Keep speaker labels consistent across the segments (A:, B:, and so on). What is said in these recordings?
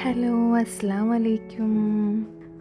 A: Hello, അസ്സലാമു അലൈക്കും.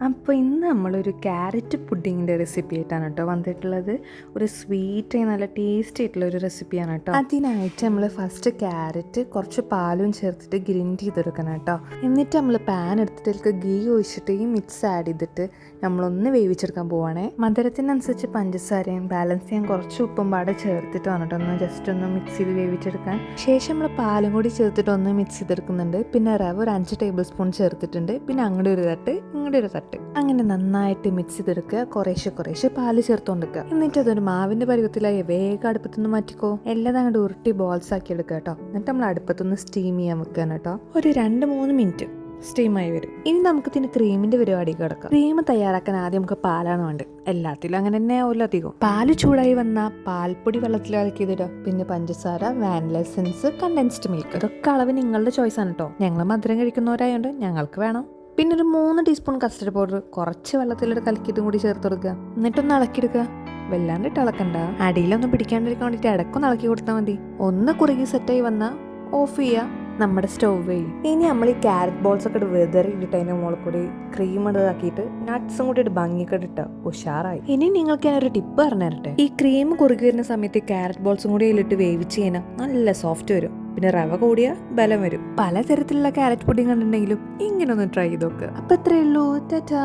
A: അപ്പോൾ ഇന്ന് നമ്മളൊരു ക്യാരറ്റ് പുഡിങ്ങിൻ്റെ റെസിപ്പി ആയിട്ടാണ് കേട്ടോ വന്നിട്ടുള്ളത്. ഒരു സ്വീറ്റായി നല്ല ടേസ്റ്റി ആയിട്ടുള്ള ഒരു റെസിപ്പിയാണ് കേട്ടോ. അതിനായിട്ട് നമ്മൾ ഫസ്റ്റ് ക്യാരറ്റ് കുറച്ച് പാലും ചേർത്തിട്ട് ഗ്രൈൻഡ് ചെയ്തെടുക്കണം കേട്ടോ. എന്നിട്ട് നമ്മൾ പാൻ എടുത്തിട്ട് അതിലേക്ക് ഗീ ഒഴിച്ചിട്ട് ഈ മിക്സ് ആഡ് ചെയ്തിട്ട് നമ്മളൊന്ന് വേവിച്ചെടുക്കാൻ പോവുകയാണേ. മധുരത്തിനനുസരിച്ച് പഞ്ചസാരയും ബാലൻസ് ചെയ്യാൻ കുറച്ച് ഉപ്പും പാടെ ചേർത്തിട്ട് വന്നിട്ട് ഒന്ന് ജസ്റ്റ് ഒന്ന് മിക്സ് ചെയ്ത് വേവിച്ചെടുക്കാൻ. ശേഷം നമ്മൾ പാലും കൂടി ചേർത്തിട്ട് ഒന്ന് മിക്സ് ചെയ്തെടുക്കുന്നുണ്ട്. പിന്നെ റവ ഒരു 5 ടേബിൾ സ്പൂൺ ചേർത്തിട്ടുണ്ട്. പിന്നെ അങ്ങോട്ട് ഒരു തട്ട് ഇങ്ങോട്ട് ഒരു തട്ട്, അങ്ങനെ നന്നായിട്ട് മിക്സ് ചെയ്തെടുക്കുക. കുറേശ്ശെ പാല് ചേർത്തുകൊണ്ടിരിക്കുക. എന്നിട്ട് അതൊരു മാവിന്റെ പരുവത്തിലായി വേഗം അടുപ്പത്തുനിന്ന് മാറ്റിക്കോ. എല്ലാം അങ്ങോട്ട് ഉരുട്ടി ബോൾസ് ആക്കി എടുക്കുക കേട്ടോ. എന്നിട്ട് നമ്മൾ അടുപ്പത്തുനിന്ന് സ്റ്റീം ചെയ്യാൻ വെക്കാൻ കേട്ടോ. ഒരു 2-3 മിനിറ്റ് സ്റ്റീമായി വരും. ഇനി നമുക്ക് ഇതിന് ക്രീമിന്റെ പരിപാടി കിടക്കാം. ക്രീം തയ്യാറാക്കാൻ ആദ്യം നമുക്ക് പാലാണ് വേണ്ടത്. എല്ലാത്തിലും അങ്ങനെ തന്നെ ആവുമല്ലോ അധികം. പാല് ചൂടായി വന്നാൽ പാൽപ്പൊടി വെള്ളത്തിൽ ഇളക്കിയിടുക. പിന്നെ പഞ്ചസാര, വാനില എസൻസ്, കണ്ടൻസ്ഡ് മിൽക്ക്, ഇതൊക്കെ അളവ് നിങ്ങളുടെ ചോയ്സ് ആണ് കേട്ടോ. ഞങ്ങൾ മധുരം കഴിക്കുന്നവരായതുകൊണ്ട് ഞങ്ങൾക്ക് വേണം. പിന്നെ ഒരു 3 ടീസ്പൂൺ കസ്റ്റർഡ് പൗഡർ കുറച്ച് വെള്ളത്തിലിട്ട് കലക്കിയിട്ടും കൂടി ചേർത്ത് കൊടുക്കുക. എന്നിട്ടൊന്ന് ഇളക്കിയെടുക്കുക. വല്ലാണ്ടിട്ട് ഇളക്കണ്ട, അടിയിലൊന്നും പിടിക്കാണ്ടിരിക്കാൻ വേണ്ടിയിട്ട് ഇടക്കൊന്ന് ഇളക്കി കൊടുത്താൽ മതി. ഒന്ന് കുറുകി സെറ്റായി വന്നാൽ ഓഫ് ചെയ്യുക നമ്മുടെ സ്റ്റൗവ്. ഇനി നമ്മൾ ഈ ക്യാരറ്റ് ബോൾസ് ഒക്കെ വെതറിയിട്ട് അതിൻ്റെ മുകളിൽ കൂടി ക്രീം ഇതാക്കിയിട്ട് നട്ട്സും കൂടി ഇട്ട് ഭംഗിക്കിട്ട് ഉഷാറായി. ഇനി നിങ്ങൾക്ക് ഞാനൊരു ടിപ്പ് പറഞ്ഞു തരട്ടെ. ഈ ക്രീം കുറുകി വരുന്ന സമയത്ത് ക്യാരറ്റ് ബോൾസും കൂടി അതിലിട്ട് വേവിച്ച് കഴിഞ്ഞാൽ നല്ല സോഫ്റ്റ് വരും. പിന്നെ റവ കൂടിയ ബലം വരും. പലതരത്തിലുള്ള ക്യാരറ്റ് പുഡിംഗ് കണ്ടിട്ടുണ്ടെങ്കിലും ഇങ്ങനെ ഒന്ന് ട്രൈ ചെയ്ത് നോക്കുക. അപ്പൊ ഇത്രയേ ഉള്ളൂ. ടാറ്റാ.